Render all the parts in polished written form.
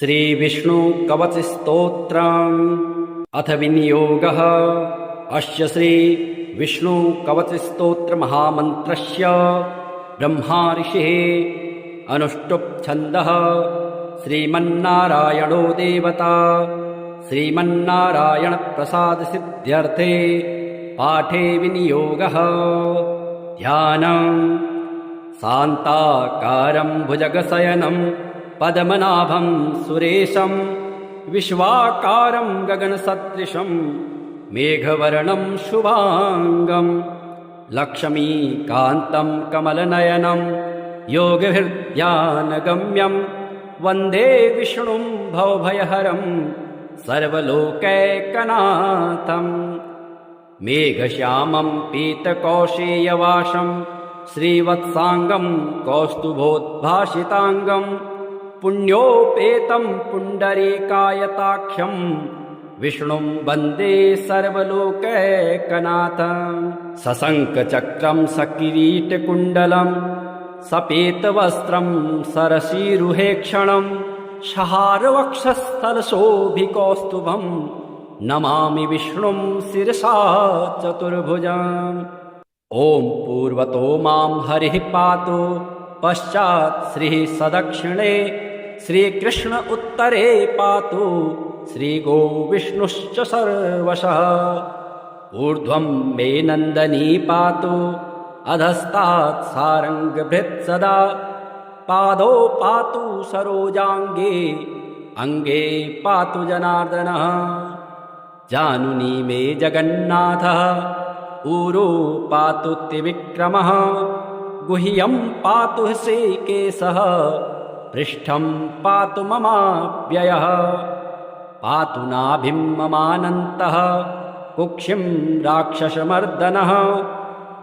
श्रीविष्णुकवचस्तोत्रम् अथ विनियोगः। अस्य श्रीविष्णुकवचस्तोत्रमहामन्त्रस्य ब्रह्मा ऋषिः अनुष्टुप् छन्दः। श्रीमन्नारायणो देवता। श्रीमन्नारायणप्रसादसिद्ध्यर्थे पाठे विनियोगः। ध्यानम्। शान्ताकारं भुजगशयनं पद्मनाभं सुरेशं विश्वाकारं गगनसदृशं मेघवर्णं शुभांगं लक्ष्मीकान्तं कमलनयनं योगभिर्ध्यानगम्यं वन्दे विष्णुं भवभयहरं सर्वलोकैकनाथं। मेघश्यामं पीतकौशेयवासं श्रीवत्सांगं कौस्तुभोद्भासितांगं पुण्योपेतं पुण्डरीकायताख्यं विष्णुं वन्दे सर्वलोकैकनाथं। सशङ्खचक्रं सकिरीटकुण्डलं सपेतवस्त्रं सरसीरुहेक्षणं सहारवक्षस्थलशोभिकौस्तुभं नमामि विष्णुं शिरसा चतुर्भुजम्। ॐ पूर्वतो मां हरिः पातु पश्चात् श्रीः सदक्षिणे श्रीकृष्ण उत्तरे पातु श्रीगो विष्णुश्च सर्वशः। ऊर्ध्वं मे नन्दनी पातु अधस्तात् सारङ्गभृत् सदा पादौ पातु सरोजाङ्गे अङ्गे पातु जनार्दनः। जानुनी मे जगन्नाथः ऊरो पातु त्रिविक्रमः गुह्यं पातु हृषीकेशः पृष्ठं पातु ममाव्ययः। पातु नाभिं ममानन्तः कुक्षिं राक्षसमर्दनः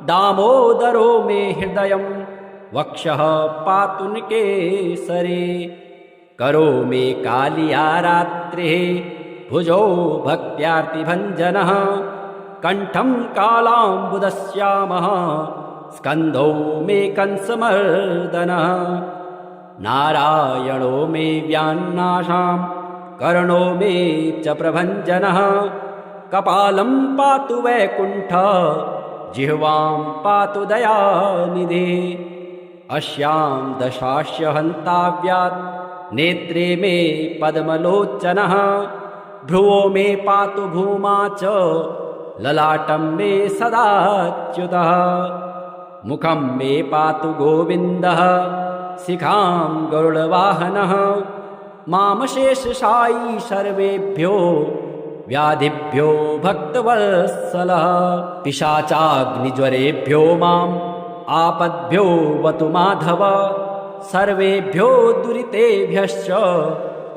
दामोदरो मे हृदयं वक्षः पातु निकेसरे। करो मे कालिया रात्रिः भुजौ भक्त्यार्तिभञ्जनः कण्ठं कालाम्बुदश्यामः स्कन्धौ मे कंसमर्दनः। नारायणो मे व्यान्नाशां कर्णो मे च प्रभञ्जनः कपालं पातु वैकुण्ठः जिह्वां पातु दयानिधे। अस्यां दशास्य हन्ताव्यात् नेत्रे मे पद्मलोचनः भ्रुवो मे पातु भूमा च ललाटं मे सदाच्युतः। मुखं मे पातु गोविन्दः शिखां गरुडवाहनः मामशेषशायी सर्वेभ्यो व्याधिभ्यो भक्तवत्सलः। पिशाचाग्निज्वरेभ्यो माम् आपद्भ्यो वतु माधव सर्वेभ्यो दुरितेभ्यश्च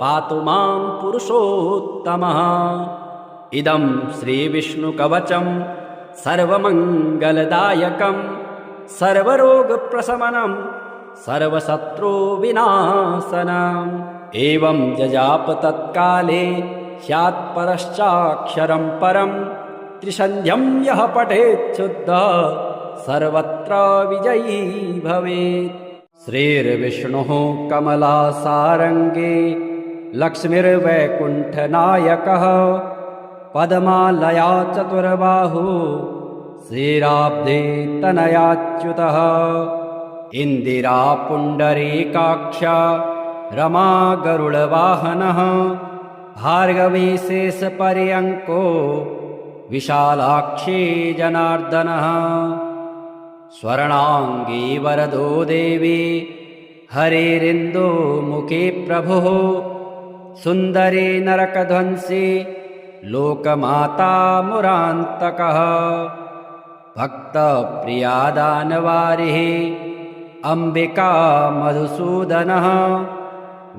पातु मां पुरुषोत्तमः। इदं श्रीविष्णुकवचं सर्वमङ्गलदायकं सर्वरोगप्रशमनं सर्वशत्रुविनाशनम्। एवं जजाप तत्काले स्यात् परश्चाक्षरं परं त्रिसन्ध्यं यः पठेच्छुद्धः सर्वत्र विजयी भवेत्। श्रीर्विष्णुः कमलासारङ्गे लक्ष्मीर्वैकुण्ठनायकः पद्मालया चतुर्बाहु श्रीराब्धे तनयाच्युतः। इन्दिरा पुण्डरीकाक्ष रमा गरुडवाहनः भार्गवी शेषपर्यङ्को विशालाक्षी जनार्दनः। स्वर्णाङ्गी वरदो देवी हरेरिन्दो मुखे प्रभुः सुन्दरी नरकध्वंसी लोकमाता मुरान्तकः। भक्तप्रिया दानवारिः अम्बिका मधुसूदनः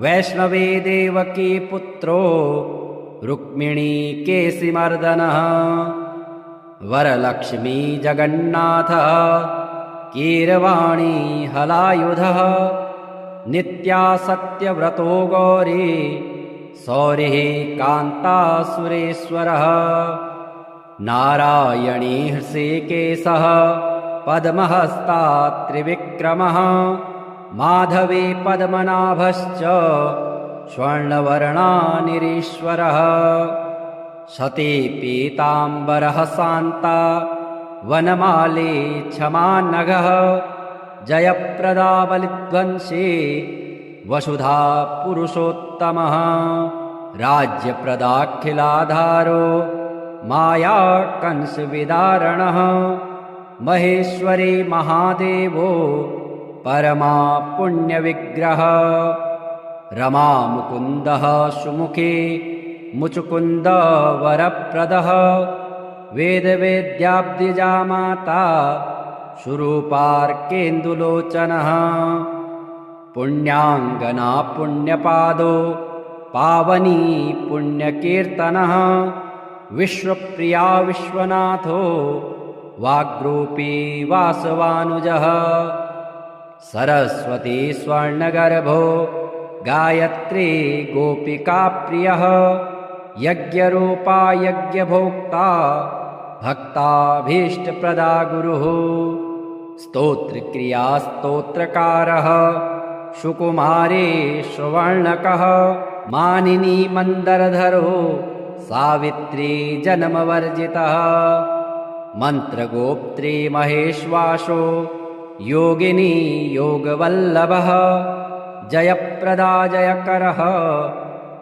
वैष्णवी देवकी पुत्रो रुक्मिणी केशिमर्दनः। वरलक्ष्मी जगन्नाथः कीरवाणी हलायुधः नित्या सत्यव्रतो गौरी सौरिः कान्तासुरेश्वरः। नारायणी हृषीकेशः पद्महस्ता त्रिविक्रमः माधवी पद्मनाभश्च स्वर्णवर्णानिरीश्वरः सती पीताम्बरः शान्ता वनमाली क्षमानघः जयप्रदा बलिध्वंसी वसुधा पुरुषोत्तमः राज्यप्रदाखिलाधारो माया कंसविदारणः महेश्वरी महादेवो परमा पुण्यविग्रह रमा मुकुन्दः सुमुखी मुचुकुन्द वरप्रदः वेदवेद्याब्दिजामाता सुरूपार्केन्दुलोचनः पुण्याङ्गना पुण्यपादो पावनी पुण्यकीर्तनः विश्वप्रिया विश्वनाथो वाग्रूपी वासवानुजः सरस्वती स्वर्णगर्भो गायत्री गोपिकाप्रियः यज्ञरूपा यज्ञभोक्ता भक्ताभीष्टप्रदा गुरुः स्तोत्रक्रिया स्तोत्रकारः सुकुमारी सुवर्णकः मानिनी मन्दरधरो सावित्री जन्मवर्जितः मन्त्रगोप्त्री महेश्वासो योगिनी योगवल्लभः जयप्रदा जयकरः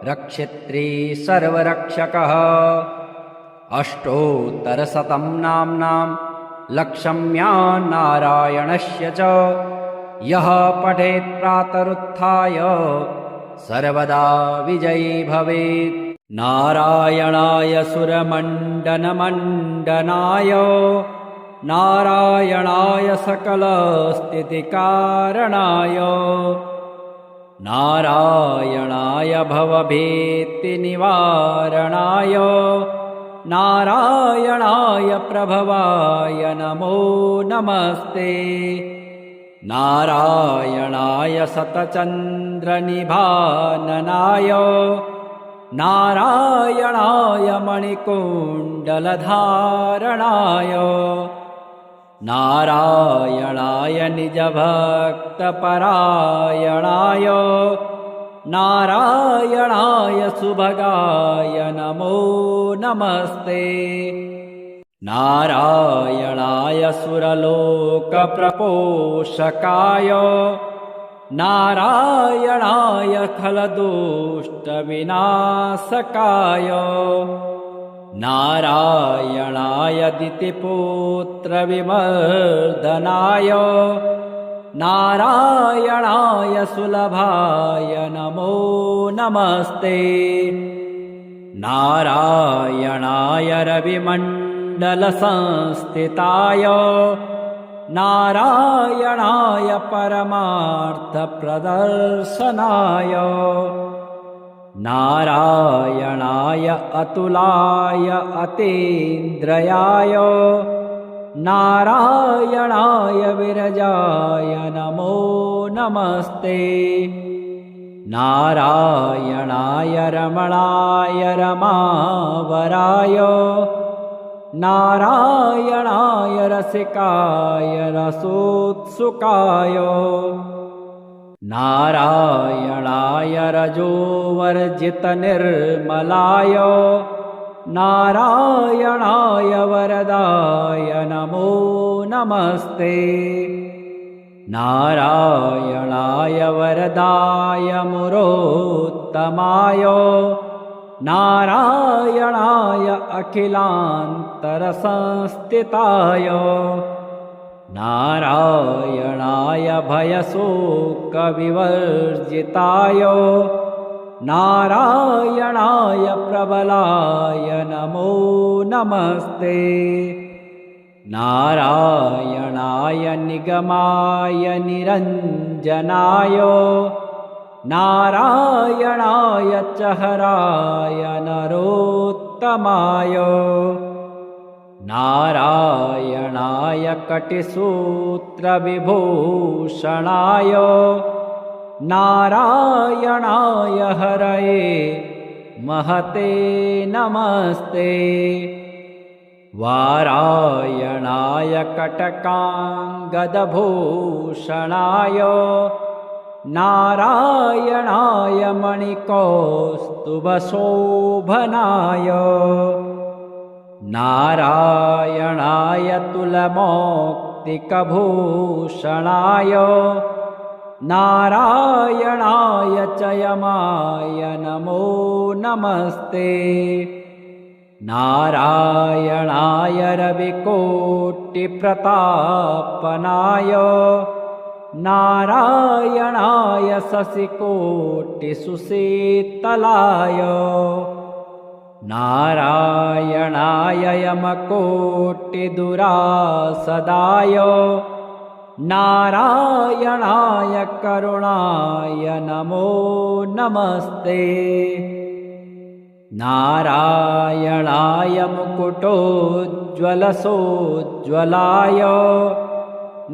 रक्षित्री सर्वरक्षकः अष्टोत्तरशतं नाम्नां लक्ष्म्या नारायणस्य च यः पठेत् प्रातरुत्थाय सर्वदा विजयी भवेत् नारायणाय सुरमण्डनमण्डनाय नारायणाय सकलस्थितिकारणाय नारायणाय भवभीतिनिवारणाय नारायणाय प्रभवाय नमो नमस्ते नारायणाय शतचन्द्रनिभाननाय नारायणाय मणिकुण्डलधारणाय नारायणाय निजभक्तपरायणाय नारायणाय सुभगाय नमो नमस्ते नारायणाय सुरलोकप्रपोषकाय नारायणाय खलदुष्टविनाशकाय नारायणाय दितिपुत्रविमर्दनाय नारायणाय सुलभाय नमो नमस्ते नारायणाय रविमण्डलसंस्थिताय नारायणाय परमार्थप्रदर्शनाय नारायणाय अतुलाय अतीन्द्रयाय नारायणाय विरजाय नमो नमस्ते नारायणाय रमणाय रमावराय नारायणाय रसिकाय रसोत्सुकाय नारायणाय रजोवर्जितनिर्मलाय नारायणाय वरदाय नमो नमस्ते नारायणाय वरदाय मुरोत्तमाय नारायणाय अखिलान्तरसंस्थिताय नारायणाय भयशोकविवर्जिताय नारायणाय प्रबलाय नमो नमस्ते नारायणाय निगमाय निरञ्जनाय नारायणाय चहराय नरोत्तमाय नारायणाय कटिसूत्रविभूषणाय नारायणाय हरये महते नमस्ते वारायणाय कटकाङ्गदभूषणाय नारायणाय मणिकौस्तुभशोभनाय नारायणाय तुलमौक्तिकभूषणाय नारायणाय च यमाय नमो नमस्ते नारायणाय रविकोटिप्रतापनाय नारायणाय शशिकोटिसुशीतलाय नारायणाय यमकोटिदुरासदाय नारायणाय करुणाय नमो नमस्ते नारायणाय मुकुटोज्ज्वलसोज्ज्वलाय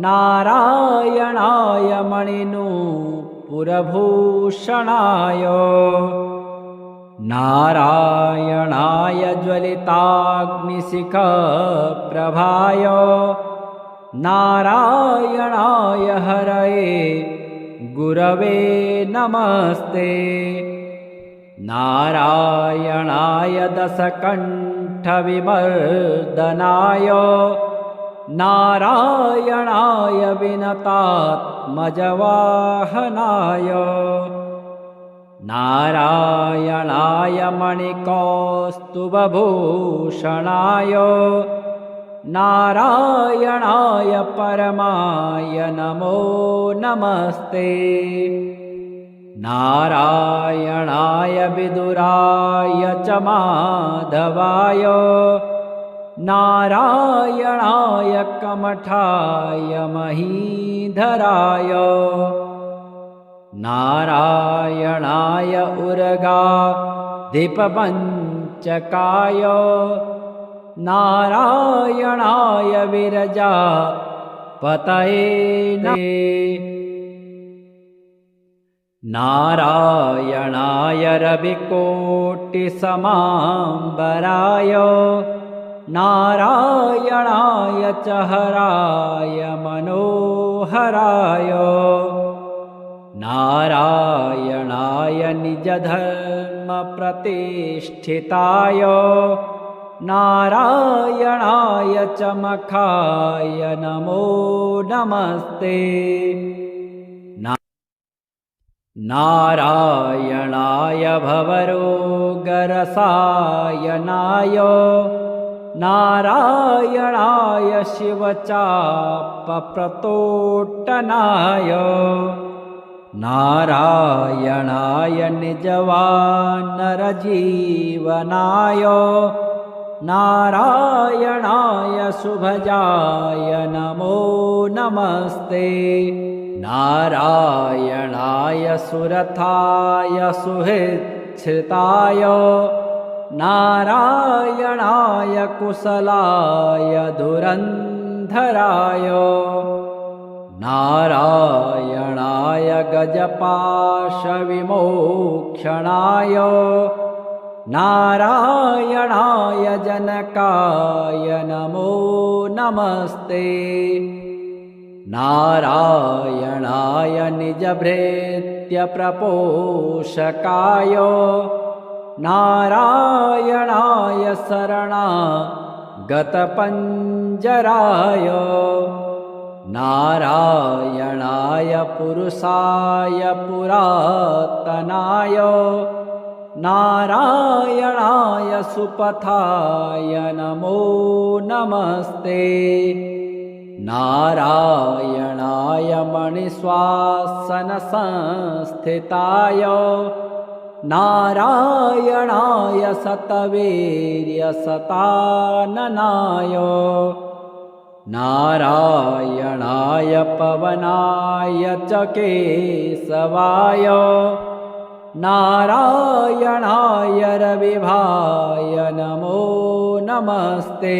नारायणाय मणिनूपुरभूषणाय नारायणाय ज्वलिताग्निशिखप्रभाय नारायणाय हरये गुरवे नमस्ते नारायणाय दशकण्ठविमर्दनाय नारायणाय विनतात्मजवाहनाय नारायणाय मणिकौस्तुभभूषणाय नारायणाय परमाय नमो नमस्ते नारायणाय विदुराय च माधवाय नारायणाय कमठाय महीधराय नारायणाय उर्गाधिपपञ्चकाय नारायणाय विरजापतये नारायणाय रविकोटिसमाम्बराय नारायणाय च हराय मनोहराय नारायणाय निजधर्मप्रतिष्ठिताय नारायणाय च मखाय नमो नमस्ते नारायणाय भवरोगरसायनाय नारायणाय शिवचापप्रतोट्टनाय नारायणाय निजवानरजीवनाय नारायणाय शुभजाय नमो नमस्ते नारायणाय सुरथाय सुहृच्छ्रिताय नारायणाय कुशलाय धुरन्धराय नारायणाय गजपाशविमोक्षणाय नारायणाय जनकाय नमो नमस्ते नारायणाय निजभृत्यप्रपोषकाय नारायणाय शरणागतपञ्जराय नारायणाय पुरुषाय पुरातनाय नारायणाय सुपथाय नमो नमस्ते नारायणाय मणिश्वासनसंस्थिताय नारायणाय शतवीर्यशताननाय नारायणाय पवनाय च केशवाय नारायणाय रविभाय नमो नमस्ते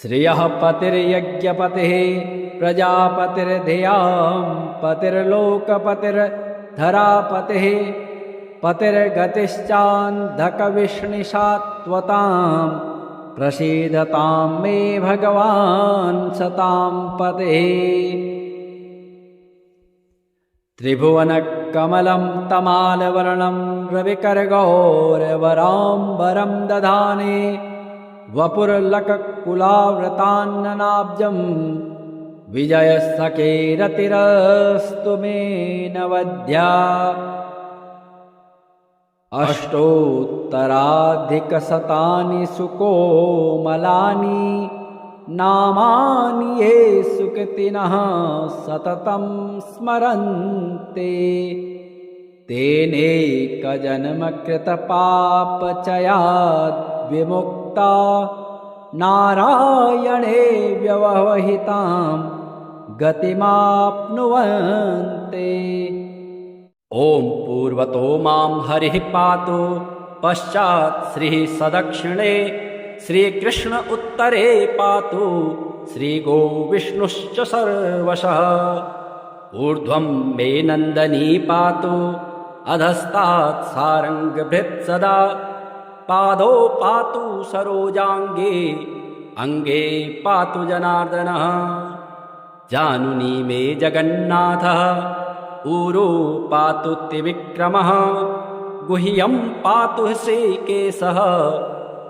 श्रियः पतिर्यज्ञपतिः प्रजापतिर्धियां पतिर्लोकपतिर्धरापतिः पतिर्गतिश्चान्धकविष्णिषात्वतां प्रसीदतां मे भगवान् सतां पतिः त्रिभुवनकमलं तमालवर्णं रविकरगौरवराम्बरं दधाने वपुर्लककुलावृतान्ननाब्जं विजयसखेरतिरस्तु मे नवद्या। अष्टोत्तराधिकशतानि सुकोमलानि नामानि ये सुकृतिनः सततं स्मरन्ते तेनेकजन्मकृतपापचयाद् विमुक्ता नारायणे व्यवहितां गतिमाप्नुवन्ते। ॐ पूर्वतो मां हरिः पातु पश्चात् श्रीः सदक्षिणे श्रीकृष्ण उत्तरे पातु श्रीगोविष्णुश्च सर्वशः। ऊर्ध्वं मे नन्दनी पातु अधस्तात् सारङ्गभृत् सदा पादौ पातु सरोजाङ्गे अङ्गे पातु जनार्दनः। जानुनी मे जगन्नाथः ऊरो पातु त्रिविक्रमः गुह्यं पातु श्रीकेशः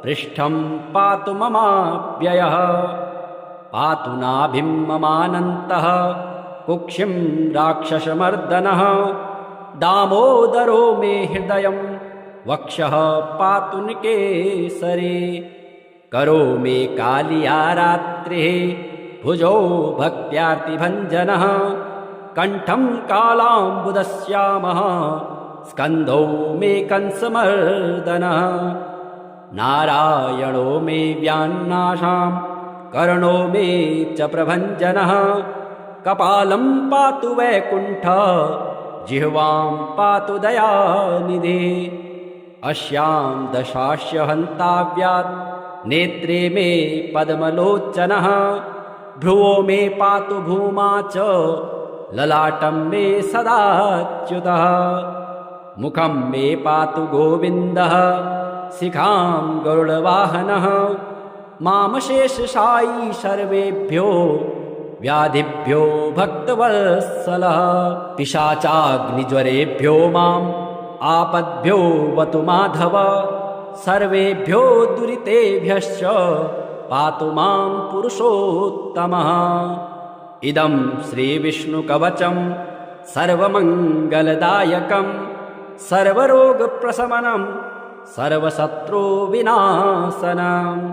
पृष्ठं पातु ममाव्ययः। पातु नाभिं ममानन्तः कुक्षिं राक्षसमर्दनः दामोदरो मे हृदयं वक्षः पातु निकेसरे। करो मे कालिया रात्रिः भुजो भक्त्यार्तिभञ्जनः कण्ठं कालाम्बुदश्यामः स्कन्धौ मे कंसमर्दनः। नारायणो मे व्यान्नाशां कर्णो मे च प्रभञ्जनः कपालं पातु वैकुण्ठः जिह्वां पातु दयानिधे। अस्यां दशास्य हन्ताव्यात् नेत्रे मे पद्मलोचनः भ्रुवो मे पातु भूमा च ललाटं मे सदाच्युतः। मुखं मे पातु गोविन्दः शिखां गरुडवाहनः मामशेषशायी सर्वेभ्यो व्याधिभ्यो भक्तवत्सलः। पिशाचाग्निज्वरेभ्यो माम् आपद्भ्यो वतु माधव सर्वेभ्यो दुरितेभ्यश्च पातु मां पुरुषोत्तमः। इदं श्रीविष्णुकवचं सर्वमङ्गलदायकं सर्वरोगप्रशमनं सर्वशत्रुविनाशनम्।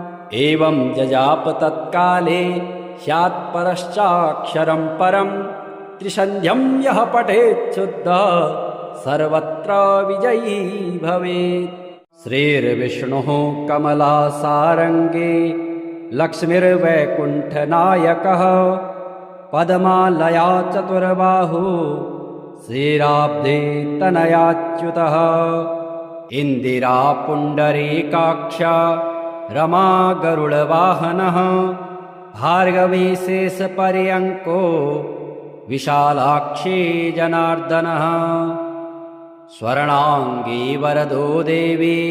एवं जजाप तत्काले स्यात् परश्चाक्षरं परं त्रिसन्ध्यं यः पठेत् शुद्धः सर्वत्र विजयी भवेत्। श्रीर्विष्णुः कमलासारङ्गे लक्ष्मीर्वैकुण्ठनायकः पद्मालया चतुर्बाहु श्रीराब्धे तनयाच्युतः। इन्दिरा पुण्डरीकाक्ष रमा गरुडवाहनः भार्गवी शेषपर्यङ्को विशालाक्षी जनार्दनः। स्वर्णाङ्गी वरदो देवी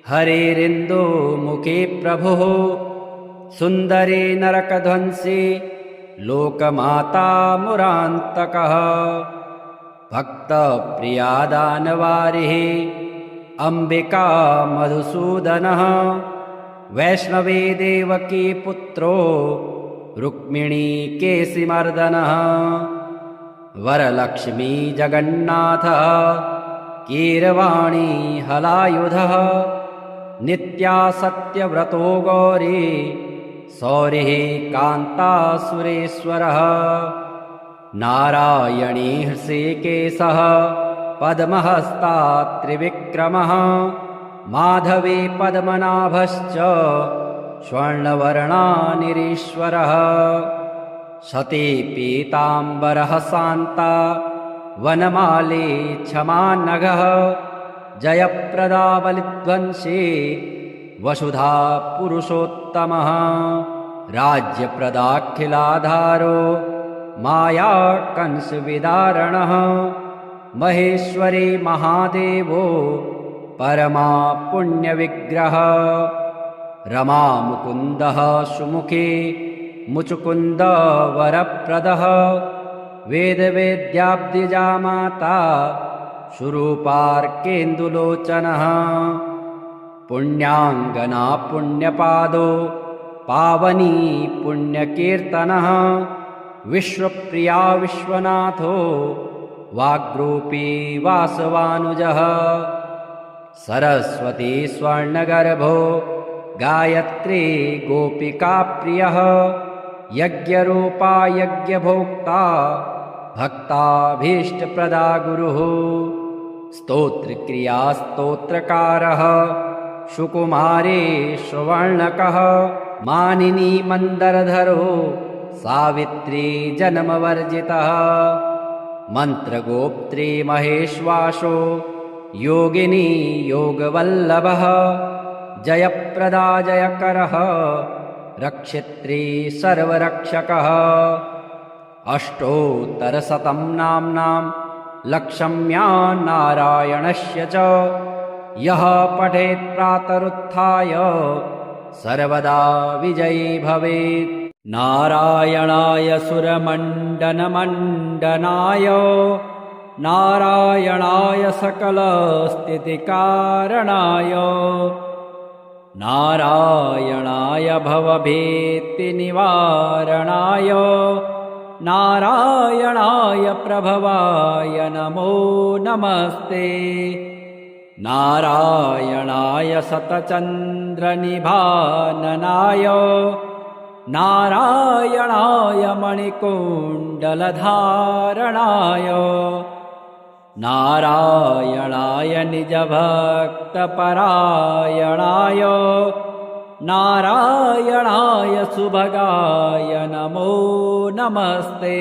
हरेरिन्दुमुखी प्रभुः सुन्दरी नरकध्वंसी लोकमाता मुरान्तकः। भक्तप्रिया दानवारिः अम्बिका मधुसूदनः वैष्णवी देवकी पुत्रो रुक्मिणी केशिमर्दनः। वरलक्ष्मी जगन्नाथः कीरवाणी हलायुधः नित्या सत्यव्रतो गौरी सौरिः कान्तासुरेश्वरः। नारायणी हृषीकेशः पद्महस्ता त्रिविक्रमः माधवी पद्मनाभश्च स्वर्णवर्णानिरीश्वरः। सती पीताम्बरः शान्ता वनमाली क्षमानघः जयप्रदा बलिध्वंसी वसुधा पुरुषोत्तमः। राज्यप्रदाखिलाधारो माया कंसविदारणः महेश्वरी महादेवो परमा पुण्यविग्रह। रमा मुकुन्दः सुमुखी मुचुकुन्द वरप्रदः वेदवेद्याब्दिजामाता शुरूपार्केन्दुलोचनः पुण्याङ्गना पुण्यपादो पावनी पुण्यकीर्तनः विश्वप्रिया विश्वनाथो वाग्रूपी वासवानुजः सरस्वती स्वर्णगर्भो गायत्री गोपिकाप्रियः यज्ञरूपा यज्ञभोक्ता भक्ताभीष्टप्रदा गुरुः स्तोत्रक्रिया स्तोत्रकारः सुकुमारे सुवर्णकः मानिनी मन्दरधरो सावित्री जन्मवर्जितः मन्त्रगोप्त्री महेश्वासो योगिनी योगवल्लभः जयप्रदा जयकरः रक्षित्री सर्वरक्षकः अष्टोत्तरशतं नाम्नां लक्ष्म्या नारायणस्य च यः पठेत् प्रातरुत्थाय सर्वदा विजयी भवेत् नारायणाय सुरमण्डनमण्डनाय नारायणाय सकलस्थितिकारणाय नारायणाय भवभीतिनिवारणाय नारायणाय प्रभवाय नमो नमस्ते नारायणाय शतचन्द्रनिभाननाय नारायणाय मणिकुण्डलधारणाय नारायणाय निजभक्तपरायणाय नारायणाय सुभगाय नमो नमस्ते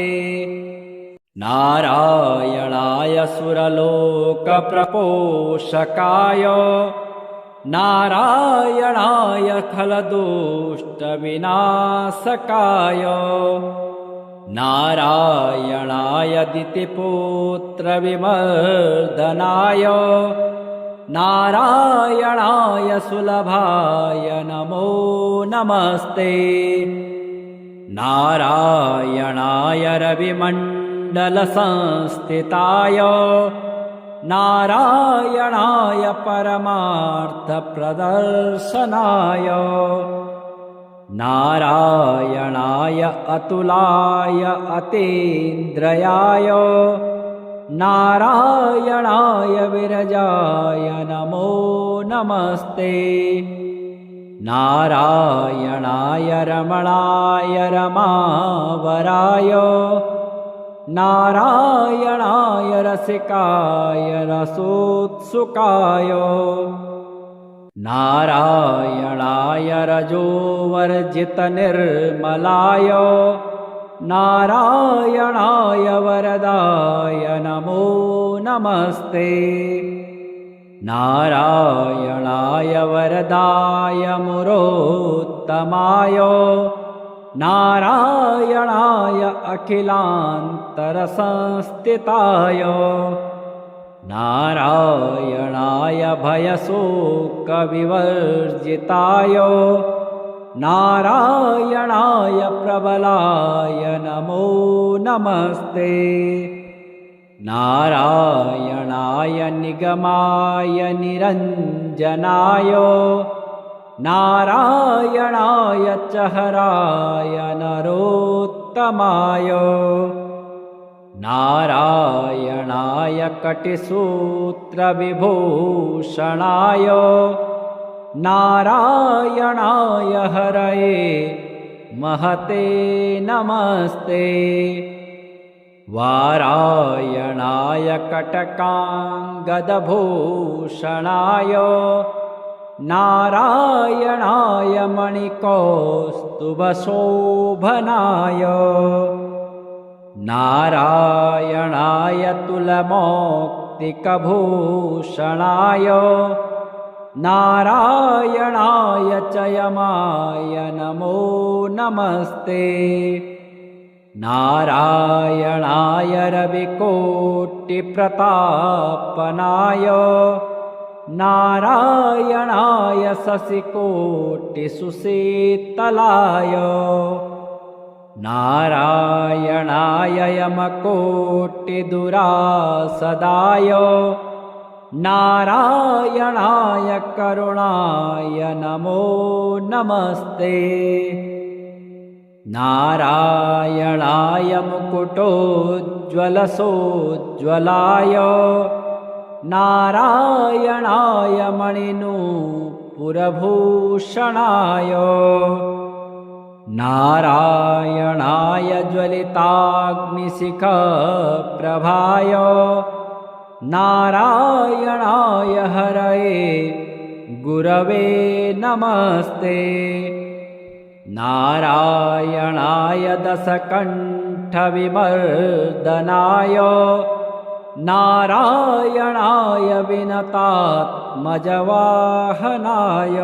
नारायणाय सुरलोकप्रपोषकाय नारायणाय खलदुष्टविनाशकाय नारायणाय दितिपुत्रविमर्दनाय नारायणाय सुलभाय नमो नमस्ते नारायणाय रविमण्डलसंस्थिताय नारायणाय परमार्थप्रदर्शनाय नारायणाय अतुलाय अतीन्द्रयाय नारायणाय विरजाय नमो नमस्ते नारायणाय रमणाय रमावराय नारायणाय रसिकाय रसोत्सुकाय नारायणाय रजोवर्जितनिर्मलाय नारायणाय वरदाय नमो नमस्ते नारायणाय वरदाय मुरोत्तमाय नारायणाय अखिलान्तरसंस्थिताय नारायणाय भयशोकविवर्जिताय नारायणाय प्रबलाय नमो नमस्ते नारायणाय निगमाय निरञ्जनाय नारायणाय चहराय नरोत्तमाय नारायणाय कटिसूत्रविभूषणाय नारायणाय हरये महते नमस्ते वारायणाय कटकाङ्गदभूषणाय नारायणाय मणिकौस्तुभशोभनाय नारायणाय तुलमौक्तिकभूषणाय नारायणाय चयमाय नमो नमस्ते नारायणाय रविकोटिप्रतापनाय नारायणाय शशिकोटिसुशीतलाय नारायणाय यमकोटिदुरासदाय नारायणाय करुणाय नमो नमस्ते। नारायणाय मुकुटोज्ज्वलसोज्ज्वलाय नारायणाय मणिनूपुरभूषणाय नारायणाय ज्वलिताग्निशिखप्रभाय नारायणाय हरये गुरवे नमस्ते। नारायणाय दशकण्ठविमर्दनाय नारायणाय विनतात्मजवाहनाय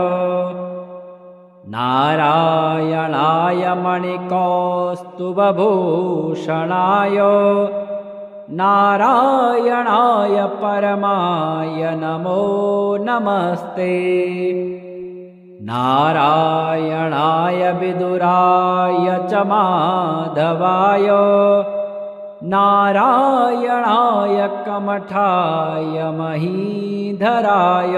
नारायणाय मणिकौस्तुभभूषणाय नारायणाय परमाय नमो नमस्ते। नारायणाय विदुराय च माधवाय नारायणाय कमठाय महीधराय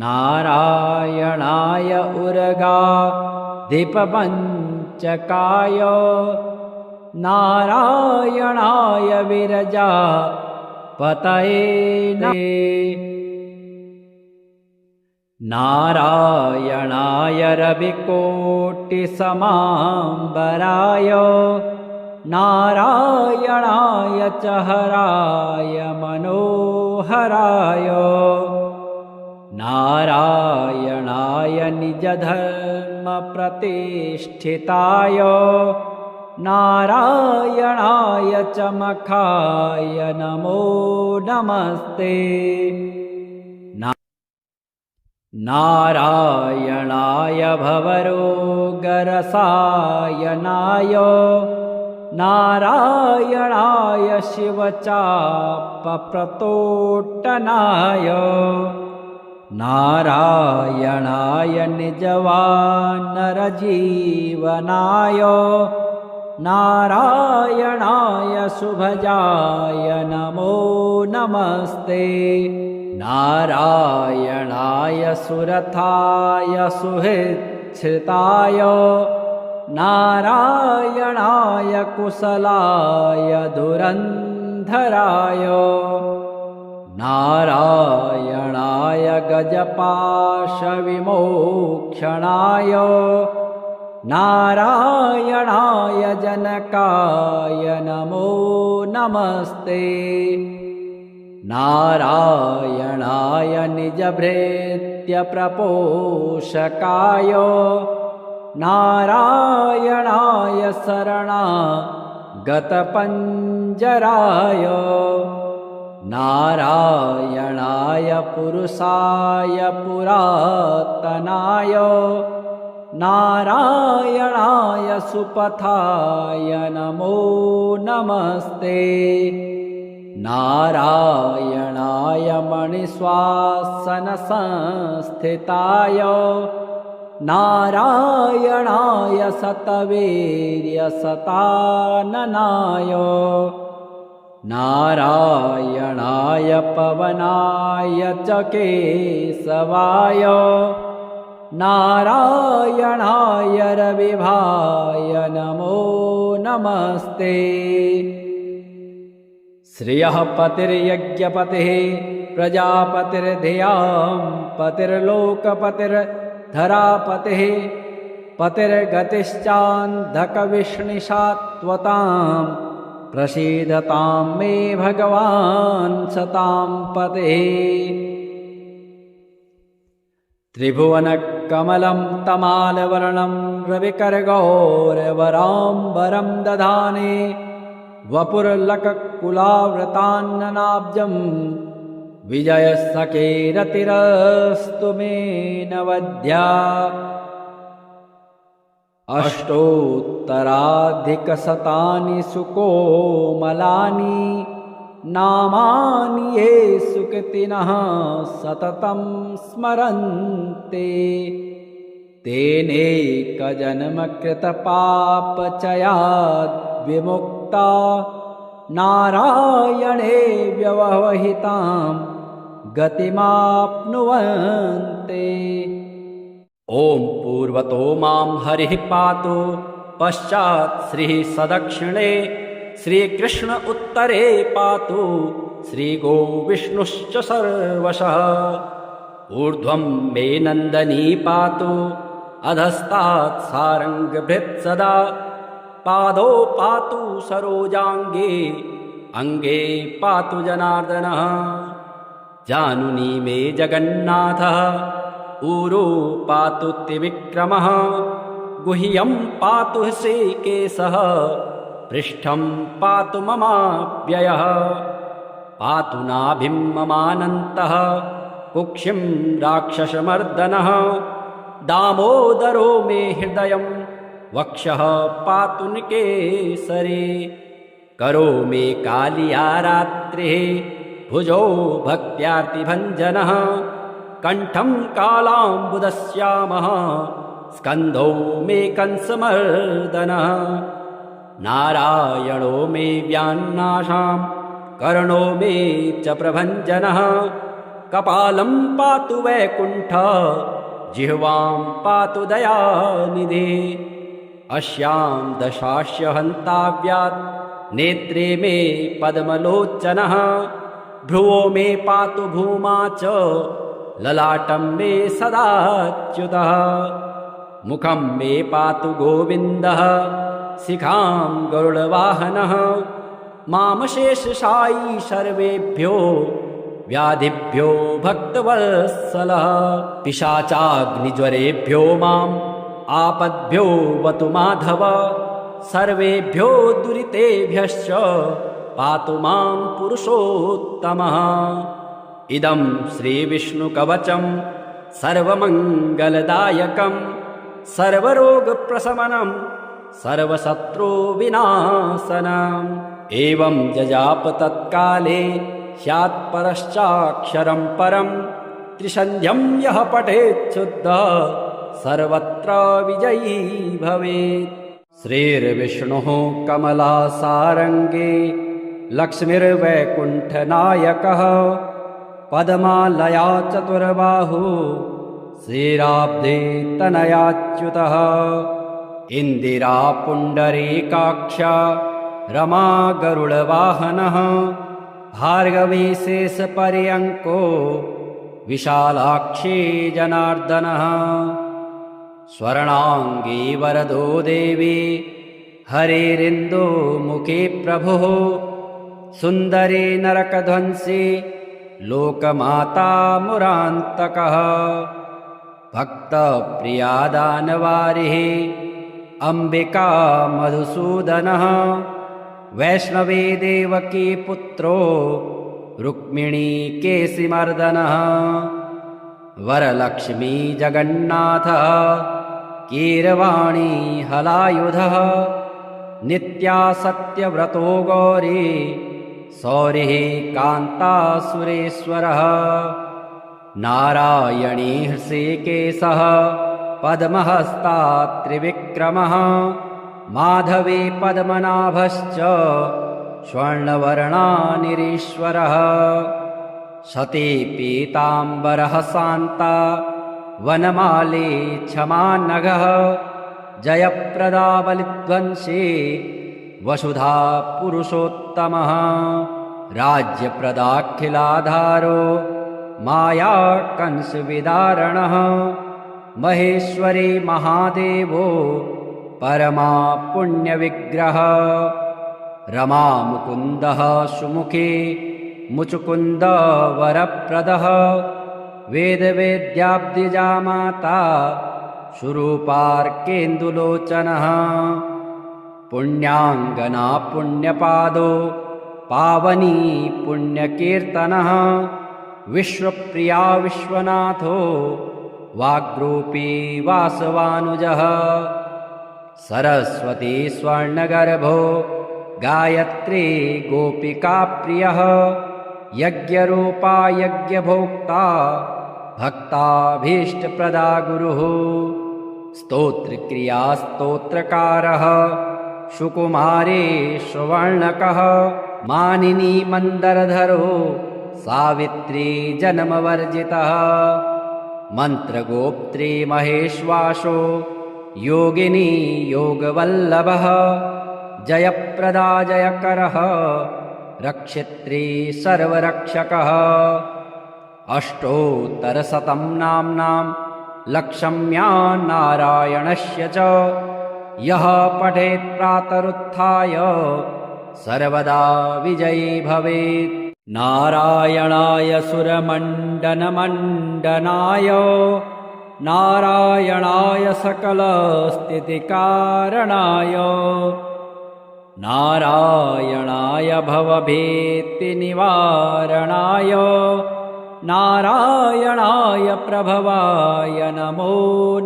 नारायणाय उर्गाधिपपञ्चकाय नारायणाय विरजापतये नारायणाय रविकोटिसमाम्बराय नारायणाय च हराय मनोहराय नारायणाय निजधर्मप्रतिष्ठिताय नारायणाय च मखाय नमो नमस्ते। नारायणाय भवरोगरसायनाय नारायणाय शिवचापप्रतोट्टनाय नारायणाय निजवानरजीवनाय नारायणाय शुभजाय नमो नमस्ते। नारायणाय सुरथाय सुहृच्छ्रिताय नारायणाय कुशलाय धुरन्धराय नारायणाय गजपाशविमोक्षणाय नारायणाय जनकाय नमो नमस्ते। नारायणाय निजभृत्यप्रपोषकाय नारायणाय शरणागतपञ्जराय नारायणाय पुरुषाय पुरातनाय नारायणाय सुपथाय नमो नमस्ते। नारायणाय मणिश्वासनसंस्थिताय नारायणाय शतवीर्यशताननाय नारायणाय पवनाय च केशवाय नारायणाय रविभाय नमो नमस्ते। श्रियः पतिर्यज्ञपतिः प्रजापतिर्धियां पतिर्लोकपतिर्धरापतिः पतिर्गतिश्चान्धकविष्णिषात्वतां प्रसीदतां मे भगवान् सतां पतिः। त्रिभुवनकमलं तमालवर्णं रविकरगौरवराम्बरं दधाने वपुर्लककुलावृतान्ननाब्जं विजयसखेरतिरस्तु मे नवद्या। अष्टोत्तराधिकशतानि सुकोमलानि नामानि ये सुकृतिनः सततं स्मरन्ते। तेनेकजन्मकृतपापचयाद् विमुक्ता नारायणे व्यवहितां गतिमाप्नुवन्ते। ॐ पूर्वतो मां हरिः पातु, पश्चात् श्रीः सदक्षिणे, श्रीकृष्ण उत्तरे पातु, श्रीगोविष्णुश्च सर्वशः। ऊर्ध्वं मे नन्दनी पातु, अधस्तात् सारङ्गभृत् सदा। पादौ पातु सरोजाङ्गे, अङ्गे पातु जनार्दनः। जानुनी मे जगन्नाथः, ऊरो पातु त्रिविक्रमः। गुह्यं पातु श्रीकेशः, पृष्ठं पातु ममाव्ययः। पातु नाभिं ममानन्तः, कुक्षिं राक्षसमर्दनः। दामोदरो मे हृदयं, वक्षः पातु निकेसरे। करो मे कालिया रात्रिः, भुजौ भक्त्यार्तिभञ्जनः। कण्ठं कालाम्बुदश्यामः, स्कन्धौ मे कंसमर्दनः। नारायणो मे व्यान्नाशां, कर्णो मे च प्रभञ्जनः। कपालं पातु वैकुण्ठः, जिह्वां पातु दयानिधे। अस्यां दशास्य हन्ताव्यात्, नेत्रे मे पद्मलोचनः। भ्रुवो मे पातु भूमा च, ललाटं मे सदाच्युतः। मुखं मे पातु गोविन्दः, शिखां गरुडवाहनः। मामशेषशायी सर्वेभ्यो व्याधिभ्यो भक्तवत्सलः। पिशाचाग्निज्वरेभ्यो माम् आपद्भ्यो वतु माधव। सर्वेभ्यो दुरितेभ्यश्च पातु मां पुरुषोत्तमः। इदं श्रीविष्णुकवचं सर्वमङ्गलदायकं, सर्वरोगप्रशमनं, सर्वशत्रुविनाशनम्। एवं जजाप तत्काले, स्यात् परश्चाक्षरं परं। त्रिसन्ध्यं यः पठेत् शुद्धः, सर्वत्र विजयी भवेत्। श्रीर्विष्णुः कमलासारङ्गे, लक्ष्मीर्वैकुण्ठनायकः। पद्मालया चतुर्बाहु, श्रीराब्धे तनयाच्युतः। इन्दिरा पुण्डरीकाक्ष, रमा गरुडवाहनः। भार्गवी शेषपर्यङ्को, विशालाक्षी जनार्दनः। स्वर्णाङ्गी वरदो देवी, हरेरिन्दुमुखी प्रभुः। सुन्दरी नरकध्वंसी, लोकमाता मुरान्तकः। भक्तप्रिया दानवारिः, अम्बिका मधुसूदनः। वैष्णवी देवकी पुत्रो, रुक्मिणी केशिमर्दनः। वरलक्ष्मी जगन्नाथः, कीरवाणी हलायुधः। नित्या सत्यव्रतो गौरी, सौरिः कान्तासुरेश्वरः। नारायणी हृषीकेशः, पद्महस्ता त्रिविक्रमः। माधवी पद्मनाभश्च, स्वर्णवर्णानिरीश्वरः। सती पीताम्बरः शान्ता, वनमाली क्षमा नघः। जयप्रदा बलिध्वंसी, वसुधा पुरुषोत्तमः। राज्यप्रदाखिलाधारो, माया कंसविदारणः। महेश्वरी महादेवो, परमा पुण्यविग्रह। रमा मुकुन्दः सुमुखी, मुचुकुन्द वरप्रदः। वेदवेद्याब्दिजा माता, सुरूपार्केन्दुलोचनः। पुण्याङ्गना पुण्यपादो, पावनी पुण्यकीर्तनः। विश्वप्रिया विश्वनाथो, वाग्रूपी वासवानुजः। सरस्वती स्वर्णगर्भो, गायत्री गोपिकाप्रियः। यज्ञरूपा यज्ञभोक्ता, भक्ताभीष्टप्रदा गुरुः। स्तोत्रक्रियास्तोत्रकारः सुकुमारे सुवर्णकः मानिनी मन्दरधरो सावित्री जन्मवर्जितः मन्त्रगोप्त्री महेश्वासो योगिनी योगवल्लभः जयप्रदा जयकरः रक्षित्री सर्वरक्षकः अष्टोत्तरशतं नाम्नां लक्षम्या नारायणस्य च यः पठेत् प्रातरुत्थाय सर्वदा विजयी भवेत् नारायणाय सुरमण्डनमण्डनाय नारायणाय सकलस्थितिकारणाय नारायणाय भवभीतिनिवारणाय नारायणाय प्रभवाय नमो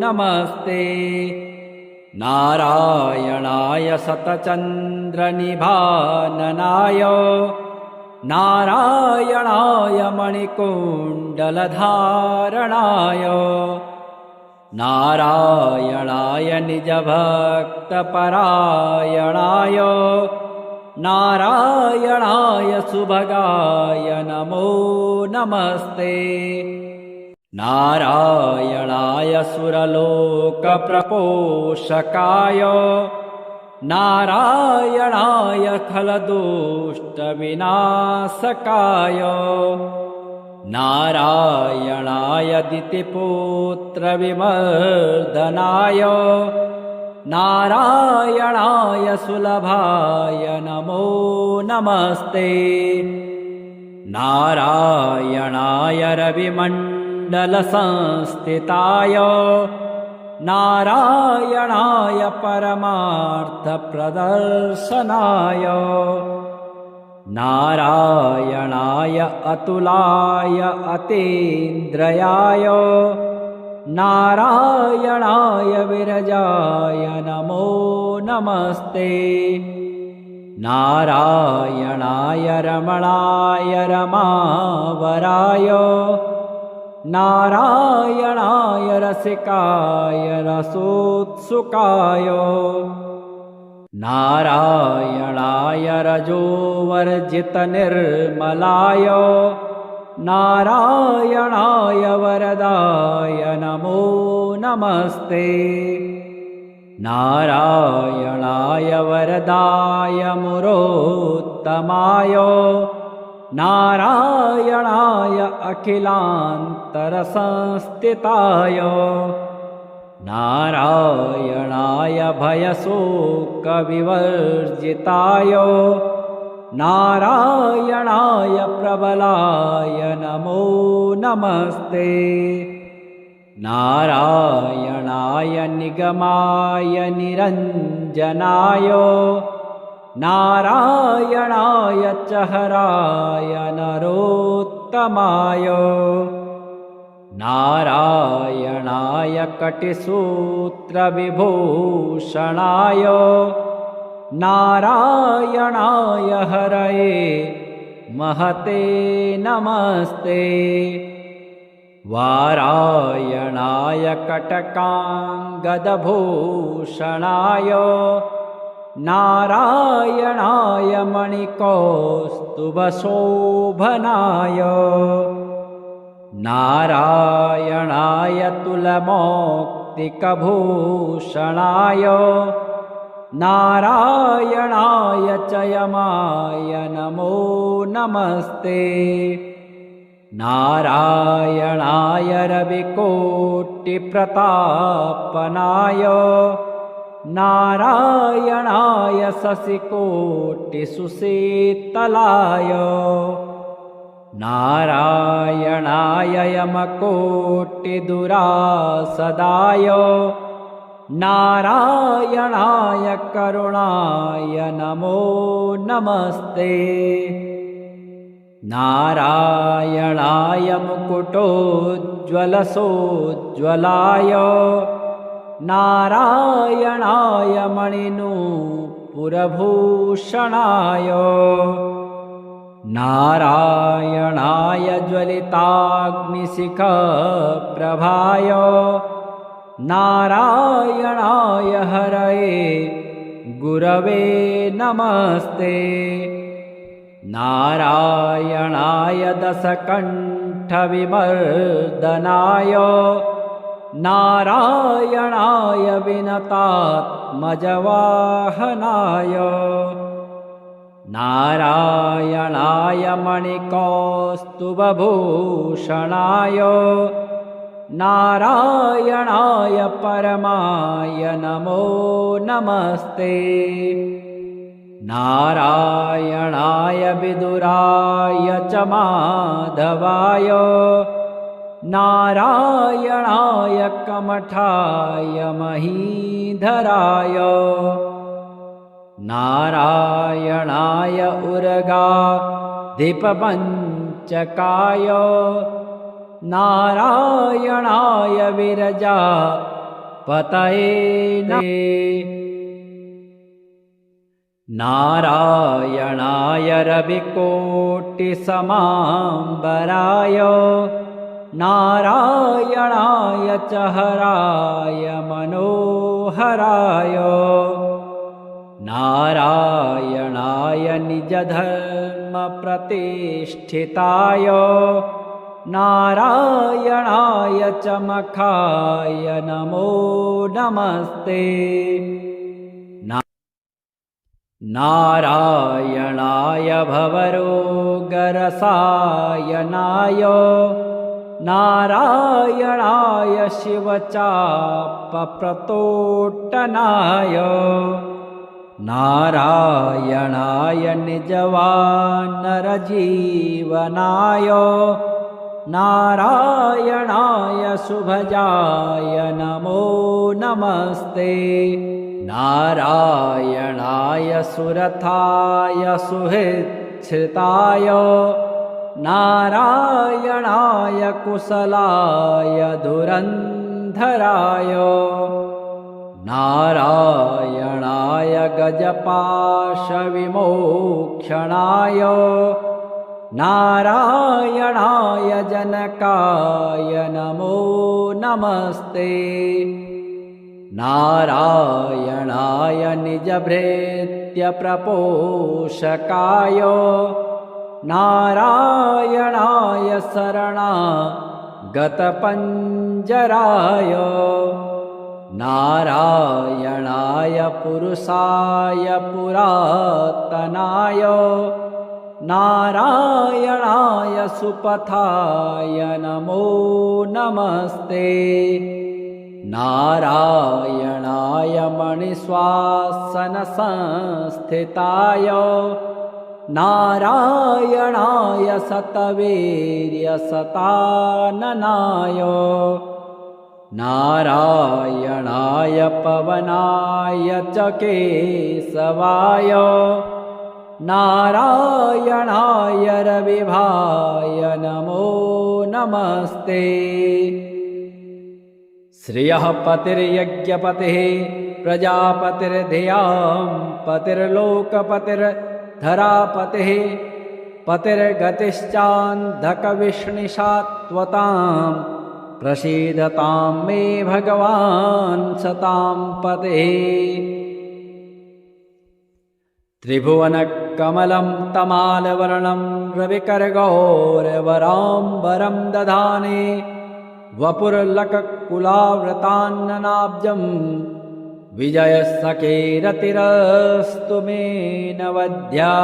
नमस्ते नारायणाय शतचन्द्रनिभाननाय नारायणाय मणिकुण्डलधारणाय नारायणाय निजभक्तपरायणाय नारायणाय सुभगाय नमो नमस्ते नारायणाय सुरलोकप्रपोषकाय नारायणाय खलदुष्टविनाशकाय नारायणाय दितिपुत्रविमर्दनाय नारायणाय सुलभाय नमो नमस्ते नारायणाय रविमण्डलसंस्थिताय नारायणाय परमार्थप्रदर्शनाय नारायणाय अतुलाय अतीन्द्रयाय नारायणाय विरजाय नमो नमस्ते नारायणाय रमणाय रमावराय नारायणाय रसिकाय रसोत्सुकाय नारायणाय रजोवर्जितनिर्मलाय नारायणाय वरदाय नमो नमस्ते नारायणाय वरदाय मुरोत्तमाय नारायणाय अखिलान्तरसंस्थिताय नारायणाय भयशोकविवर्जिताय नारायणाय प्रबलाय नमो नमस्ते नारायणाय निगमाय निरञ्जनाय नारायणाय चहराय नरोत्तमाय नारायणाय कटिसूत्रविभूषणाय नारायणाय हरये महते नमस्ते वारायणाय कटकाङ्गदभूषणाय नारायणाय मणिकौस्तुभशोभनाय नारायणाय तुलमौक्तिकभूषणाय नारायणाय चयमाय नमो नमस्ते नारायणाय रविकोटिप्रतापनाय नारायणाय शशिकोटिसुशीतलाय नारायणाय यमकोटिदुरासदाय नारायणाय करुणाय नमो नमस्ते नारायणाय मुकुटोज्ज्वलसोज्ज्वलाय नारायणाय मणिनूपुरभूषणाय नारायणाय ज्वलिताग्निशिखप्रभाय नारायणाय हरये गुरवे नमस्ते। नारायणाय दशकण्ठविमर्दनाय नारायणाय विनतात्मजवाहनाय नारायणाय मणिकौस्तुभभूषणाय नारायणाय परमाय नमो नमस्ते। नारायणाय विदुराय च माधवाय नारायणाय कमठाय महीधराय नारायणाय उर्गाधिपपञ्चकाय नारायणाय विरजापतये नमः। नारायणाय रविकोटिसमाम्बराय नारायणाय च हराय मनोहराय नारायणाय निजधर्मप्रतिष्ठिताय नारायणाय च मखाय नमो नमस्ते। नारायणाय भवरोगरसायनाय नारायणाय शिवचापप्रतोट्टनाय नारायणाय निजवानरजीवनाय नारायणाय शुभजाय नमो नमस्ते। नारायणाय सुरथाय सुहृच्छ्रिताय नारायणाय कुशलाय धुरन्धराय नारायणाय गजपाशविमोक्षणाय नारायणाय जनकाय नमो नमस्ते। नारायणाय निजभृत्यप्रपोषकाय नारायणाय शरणागतपञ्जराय नारायणाय पुरुषाय पुरातनाय नारायणाय सुपथाय नमो नमस्ते। नारायणाय मणिश्वासनसंस्थिताय नारायणाय शतवीर्यशताननाय नारायणाय पवनाय च केशवाय नारायणाय रविभाय नमो नमस्ते। श्रियः पतिर्यज्ञपतिः प्रजापतिर्धियां पतिर्लोकपतिर्धरापतिः पतिर्गतिश्चान्धकविष्णिषात्वतां प्रसीदतां मे भगवान् सतां पतिः। त्रिभुवनकमलं तमालवर्णं रविकरगौरवराम्बरं दधाने वपुर्लककुलावृतान्ननाब्जं विजयसखेरतिरस्तु मे नवद्या।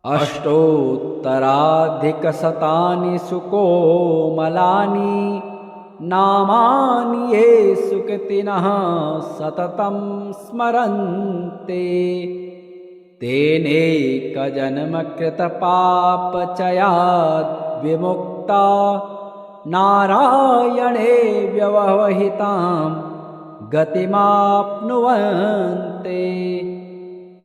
अष्टोत्तराधिकशतानि सुकोमलानि नामानि ये सुकृतिनः सततं स्मरन्ते तेनैकजन्मकृतपापचयाद् विमुक्ता नारायणे व्यवहितां गतिमाप्नुवन्ते।